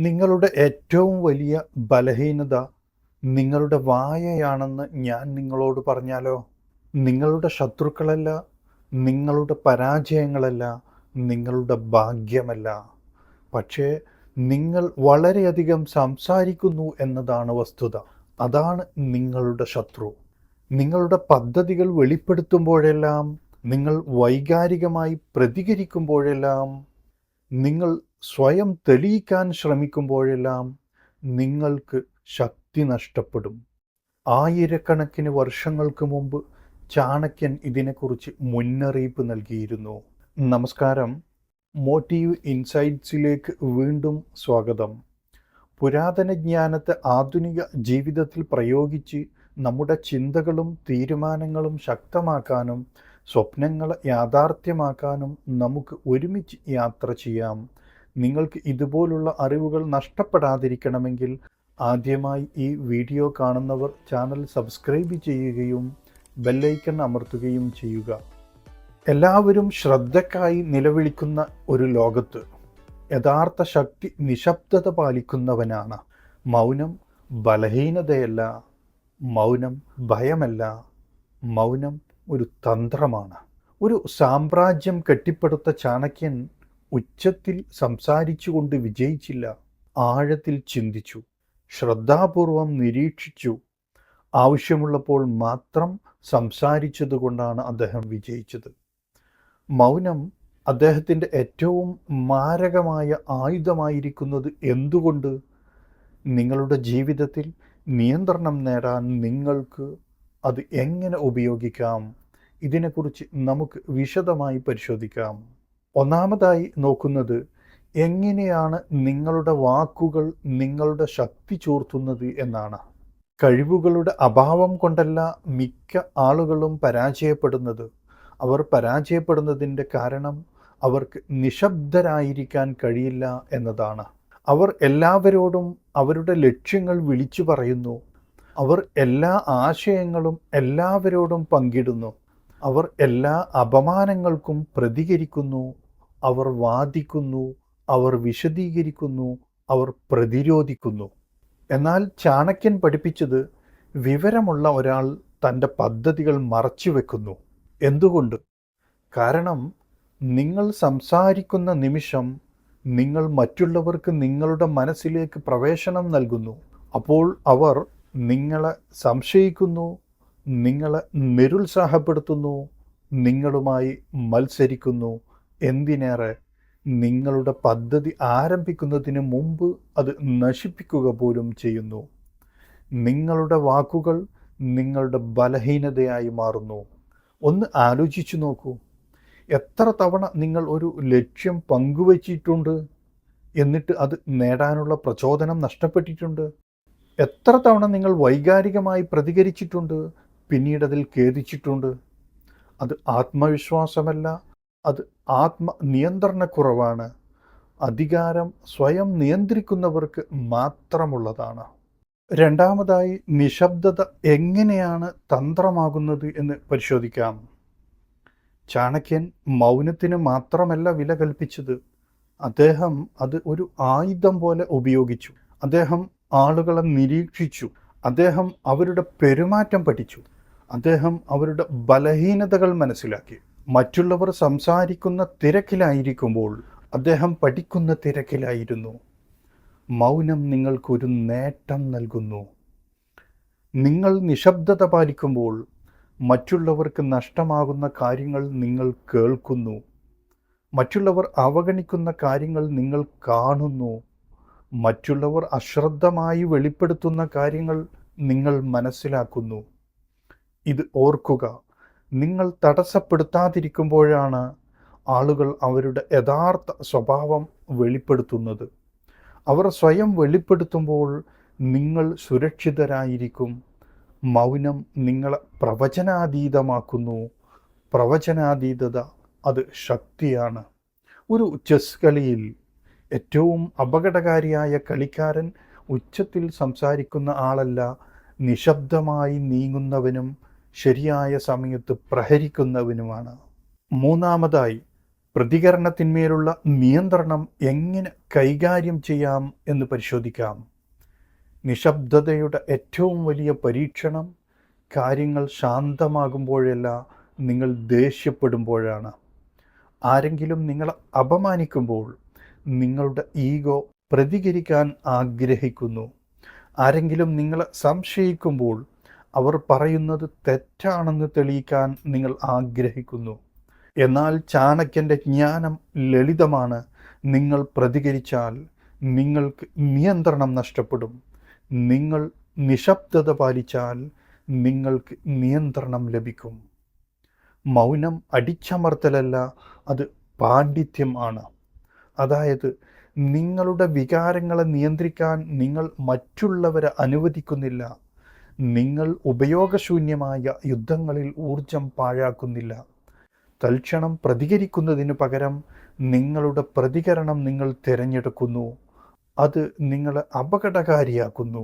നിങ്ങളുടെ ഏറ്റവും വലിയ ബലഹീനത നിങ്ങളുടെ വായയാണെന്ന് ഞാൻ നിങ്ങളോട് പറഞ്ഞാലോ? നിങ്ങളുടെ ശത്രുക്കളല്ല, നിങ്ങളുടെ പരാജയങ്ങളല്ല, നിങ്ങളുടെ ഭാഗ്യമല്ല. പക്ഷേ നിങ്ങൾ വളരെയധികം സംസാരിക്കുന്നു എന്നതാണ് വസ്തുത. അതാണ് നിങ്ങളുടെ ശത്രു. നിങ്ങളുടെ പദ്ധതികൾ വെളിപ്പെടുത്തുമ്പോഴെല്ലാം, നിങ്ങൾ വൈകാരികമായി പ്രതികരിക്കുമ്പോഴെല്ലാം, നിങ്ങൾ സ്വയം തെളിയിക്കാൻ ശ്രമിക്കുമ്പോഴെല്ലാം നിങ്ങൾക്ക് ശക്തി നഷ്ടപ്പെടും. ആയിരക്കണക്കിന് വർഷങ്ങൾക്ക് മുമ്പ് ചാണക്യൻ ഇതിനെക്കുറിച്ച് മുന്നറിയിപ്പ് നൽകിയിരുന്നു. നമസ്കാരം. മോട്ടീവ് ഇൻസൈറ്റ്സിലേക്ക് വീണ്ടും സ്വാഗതം. പുരാതന ജ്ഞാനത്തെ ആധുനിക ജീവിതത്തിൽ പ്രയോഗിച്ച് നമ്മുടെ ചിന്തകളും തീരുമാനങ്ങളും ശക്തമാക്കാനും സ്വപ്നങ്ങളെ യാഥാർത്ഥ്യമാക്കാനും നമുക്ക് ഒരുമിച്ച് യാത്ര ചെയ്യാം. നിങ്ങൾക്ക് ഇതുപോലുള്ള അറിവുകൾ നഷ്ടപ്പെടാതിരിക്കണമെങ്കിൽ ആദ്യമായി ഈ വീഡിയോ കാണുന്നവർ ചാനൽ സബ്സ്ക്രൈബ് ചെയ്യുകയും ബെല്ലൈക്കൺ അമർത്തുകയും ചെയ്യുക. എല്ലാവരും ശ്രദ്ധയ്ക്കായി നിലവിളിക്കുന്ന ഒരു ലോകത്ത് യഥാർത്ഥ ശക്തി നിശബ്ദത പാലിക്കുന്നവനാണ്. മൗനം ബലഹീനതയല്ല, മൗനം ഭയമല്ല, മൗനം ഒരു തന്ത്രമാണ്. ഒരു സാമ്രാജ്യം കെട്ടിപ്പടുത്ത ചാണക്യൻ ഉച്ചത്തിൽ സംസാരിച്ചുകൊണ്ട് വിജയിച്ചില്ല. ആഴത്തിൽ ചിന്തിച്ചു, ശ്രദ്ധാപൂർവം നിരീക്ഷിച്ചു. ആവശ്യമുള്ളപ്പോൾ മാത്രം സംസാരിച്ചതുകൊണ്ടാണ് അദ്ദേഹം വിജയിച്ചത്. മൗനം അദ്ദേഹത്തിൻ്റെ ഏറ്റവും മാരകമായ ആയുധമായിരിക്കുന്നത് എന്തുകൊണ്ട്? നിങ്ങളുടെ ജീവിതത്തിൽ നിയന്ത്രണം നേടാൻ നിങ്ങൾക്ക് അത് എങ്ങനെ ഉപയോഗിക്കാം? ഇതിനെക്കുറിച്ച് നമുക്ക് വിശദമായി പരിശോധിക്കാം. ഒന്നാമതായി നോക്കുന്നത്, എങ്ങനെയാണ് നിങ്ങളുടെ വാക്കുകൾ നിങ്ങളുടെ ശക്തി ചോർത്തുന്നത് എന്നാണ്. കഴിവുകളുടെ അഭാവം കൊണ്ടല്ല മിക്ക ആളുകളും പരാജയപ്പെടുന്നത്. അവർ പരാജയപ്പെടുന്നതിൻ്റെ കാരണം അവർക്ക് നിശബ്ദരായിരിക്കാൻ കഴിയില്ല എന്നതാണ്. അവർ എല്ലാവരോടും അവരുടെ ലക്ഷ്യങ്ങൾ വിളിച്ചു പറയുന്നു. അവർ എല്ലാ ആശയങ്ങളും എല്ലാവരോടും പങ്കിടുന്നു. അവർ എല്ലാ അപമാനങ്ങൾക്കും പ്രതികരിക്കുന്നു. അവർ വാദിക്കുന്നു, അവർ വിശദീകരിക്കുന്നു, അവർ പ്രതിരോധിക്കുന്നു. എന്നാൽ ചാണക്യൻ പഠിപ്പിച്ചത്, വിവരമുള്ള ഒരാൾ തൻ്റെ പദ്ധതികൾ മറച്ചുവെക്കുന്നു. എന്തുകൊണ്ട്? കാരണം നിങ്ങൾ സംസാരിക്കുന്ന നിമിഷം നിങ്ങൾ മറ്റുള്ളവർക്ക് നിങ്ങളുടെ മനസ്സിലേക്ക് പ്രവേശനം നൽകുന്നു. അപ്പോൾ അവർ നിങ്ങളെ സംശയിക്കുന്നു, നിങ്ങളെ നിരുത്സാഹപ്പെടുത്തുന്നു, നിങ്ങളുമായി മത്സരിക്കുന്നു. എന്തിനേറെ, നിങ്ങളുടെ പദ്ധതി ആരംഭിക്കുന്നതിന് മുമ്പ് അത് നശിപ്പിക്കുക പോലും ചെയ്യുന്നു. നിങ്ങളുടെ വാക്കുകൾ നിങ്ങളുടെ ബലഹീനതയായി മാറുന്നു. ഒന്ന് ആലോചിച്ചു നോക്കൂ. എത്ര തവണ നിങ്ങൾ ഒരു ലക്ഷ്യം പങ്കുവച്ചിട്ടുണ്ട്, എന്നിട്ട് അത് നേടാനുള്ള പ്രചോദനം നഷ്ടപ്പെട്ടിട്ടുണ്ട്? എത്ര തവണ നിങ്ങൾ വൈകാരികമായി പ്രതികരിച്ചിട്ടുണ്ട്, പിന്നീട് അതിൽ ഖേദിച്ചിട്ടുണ്ട്? അത് ആത്മവിശ്വാസമല്ല, അത് ആത്മനിയന്ത്രണക്കുറവാണ്. അധികാരം സ്വയം നിയന്ത്രിക്കുന്നവർക്ക് മാത്രമുള്ളതാണ്. രണ്ടാമതായി, നിശബ്ദത എങ്ങനെയാണ് തന്ത്രമാകുന്നത് എന്ന് പരിശോധിക്കാം. ചാണക്യൻ മൗനത്തിന് മാത്രമല്ല വില കൽപ്പിച്ചത്. അദ്ദേഹം അത് ഒരു ആയുധം പോലെ ഉപയോഗിച്ചു. അദ്ദേഹം ആളുകളെ നിരീക്ഷിച്ചു. അദ്ദേഹം അവരുടെ പെരുമാറ്റം പഠിച്ചു. അദ്ദേഹം അവരുടെ ബലഹീനതകൾ മനസ്സിലാക്കി. മറ്റുള്ളവർ സംസാരിക്കുന്ന തിരക്കിലായിരിക്കുമ്പോൾ അദ്ദേഹം പഠിക്കുന്ന തിരക്കിലായിരുന്നു. മൗനം നിങ്ങൾക്കൊരു നേട്ടം നൽകുന്നു. നിങ്ങൾ നിശബ്ദത പാലിക്കുമ്പോൾ മറ്റുള്ളവർക്ക് നഷ്ടമാകുന്ന കാര്യങ്ങൾ നിങ്ങൾ കേൾക്കുന്നു. മറ്റുള്ളവർ അവഗണിക്കുന്ന കാര്യങ്ങൾ നിങ്ങൾ കാണുന്നു. മറ്റുള്ളവർ അശ്രദ്ധമായി വെളിപ്പെടുത്തുന്ന കാര്യങ്ങൾ നിങ്ങൾ മനസ്സിലാക്കുന്നു. ഇത് ഓർക്കുക, നിങ്ങൾ തടസ്സപ്പെടുത്താതിരിക്കുമ്പോഴാണ് ആളുകൾ അവരുടെ യഥാർത്ഥ സ്വഭാവം വെളിപ്പെടുത്തുന്നത്. അവർ സ്വയം വെളിപ്പെടുത്തുമ്പോൾ നിങ്ങൾ സുരക്ഷിതരായിരിക്കും. മൗനം നിങ്ങളെ പ്രവചനാതീതമാക്കുന്നു. പ്രവചനാതീതത അത് ശക്തിയാണ്. ഒരു ചെസ് കളിയിൽ ഏറ്റവും അപകടകാരിയായ കളിക്കാരൻ ഉച്ചത്തിൽ സംസാരിക്കുന്ന ആളല്ല, നിശബ്ദമായി നീങ്ങുന്നവനും ശരിയായ സമയത്ത് പ്രഹരിക്കുന്നവനുമാണ്. മൂന്നാമതായി, പ്രതികരണത്തിന്മേലുള്ള നിയന്ത്രണം എങ്ങനെ കൈകാര്യം ചെയ്യാം എന്ന് പരിശോധിക്കാം. നിശബ്ദതയുടെ ഏറ്റവും വലിയ പരീക്ഷണം കാര്യങ്ങൾ ശാന്തമാകുമ്പോഴല്ല, നിങ്ങൾ ദേഷ്യപ്പെടുമ്പോഴാണ്. ആരെങ്കിലും നിങ്ങളെ അപമാനിക്കുമ്പോൾ നിങ്ങളുടെ ഈഗോ പ്രതികരിക്കാൻ ആഗ്രഹിക്കുന്നു. ആരെങ്കിലും നിങ്ങളെ സംശയിക്കുമ്പോൾ അവർ പറയുന്നത് തെറ്റാണെന്ന് തെളിയിക്കാൻ നിങ്ങൾ ആഗ്രഹിക്കുന്നു. എന്നാൽ ചാണക്യൻ്റെ ജ്ഞാനം ലളിതമാണ്. നിങ്ങൾ പ്രതികരിച്ചാൽ നിങ്ങൾക്ക് നിയന്ത്രണം നഷ്ടപ്പെടും. നിങ്ങൾ നിശബ്ദത പാലിച്ചാൽ നിങ്ങൾക്ക് നിയന്ത്രണം ലഭിക്കും. മൗനം അടിച്ചമർത്തലല്ല, അത് പാണ്ഡിത്യം ആണ്. അതായത് നിങ്ങളുടെ വികാരങ്ങളെ നിയന്ത്രിക്കാൻ നിങ്ങൾ മറ്റുള്ളവരെ അനുവദിക്കുന്നില്ല. നിങ്ങൾ ഉപയോഗശൂന്യമായ യുദ്ധങ്ങളിൽ ഊർജം പാഴാക്കുന്നില്ല. തൽക്ഷണം പ്രതികരിക്കുന്നതിന് പകരം നിങ്ങളുടെ പ്രതികരണം നിങ്ങൾ തിരഞ്ഞെടുക്കുന്നു. അത് നിങ്ങളെ അപകടകാരിയാക്കുന്നു.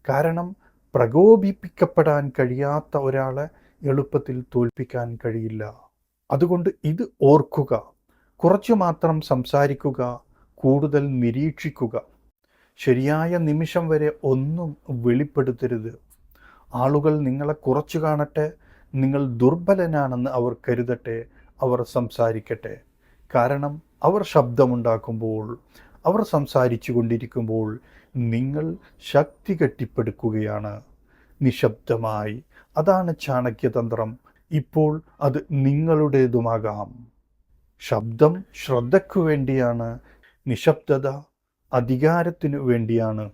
കാരണം പ്രകോപിപ്പിക്കപ്പെടാൻ കഴിയാത്ത ഒരാളെ എളുപ്പത്തിൽ തോൽപ്പിക്കാൻ കഴിയില്ല. അതുകൊണ്ട് ഇത് ഓർക്കുക. കുറച്ചു മാത്രം സംസാരിക്കുക, കൂടുതൽ നിരീക്ഷിക്കുക. ശരിയായ നിമിഷം വരെ ഒന്നും വെളിപ്പെടുത്തരുത്. ആളുകൾ നിങ്ങളെ കുറച്ചു കാണട്ടെ, നിങ്ങൾ ദുർബലനാണെന്ന് അവർ കരുതട്ടെ, അവർ സംസാരിക്കട്ടെ. കാരണം അവർ ശബ്ദമുണ്ടാക്കുമ്പോൾ, അവർ സംസാരിച്ചു കൊണ്ടിരിക്കുമ്പോൾ നിങ്ങൾ ശക്തി കെട്ടിപ്പടുക്കുകയാണ് നിശബ്ദമായി. അതാണ് ചാണക്യതന്ത്രം. ഇപ്പോൾ അത് നിങ്ങളുടേതുമാകാം. ശബ്ദം ശ്രദ്ധയ്ക്കു വേണ്ടിയാണ്, നിശബ്ദത അധികാരത്തിനു വേണ്ടിയാണ്.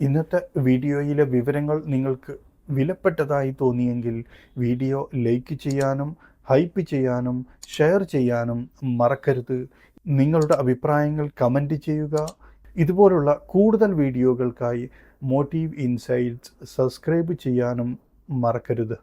ഇന്നത്തെ വീഡിയോയിലെ വിവരങ്ങൾ നിങ്ങൾക്ക് വിലപ്പെട്ടതായി തോന്നിയെങ്കിൽ വീഡിയോ ലൈക്ക് ചെയ്യാനും ഹൈപ്പ് ചെയ്യാനും ഷെയർ ചെയ്യാനും മറക്കരുത്. നിങ്ങളുടെ അഭിപ്രായങ്ങൾ കമൻറ്റ് ചെയ്യുക. ഇതുപോലുള്ള കൂടുതൽ വീഡിയോകൾക്കായി മോട്ടീവ് ഇൻസൈറ്റ്സ് സബ്സ്ക്രൈബ് ചെയ്യാനും മറക്കരുത്.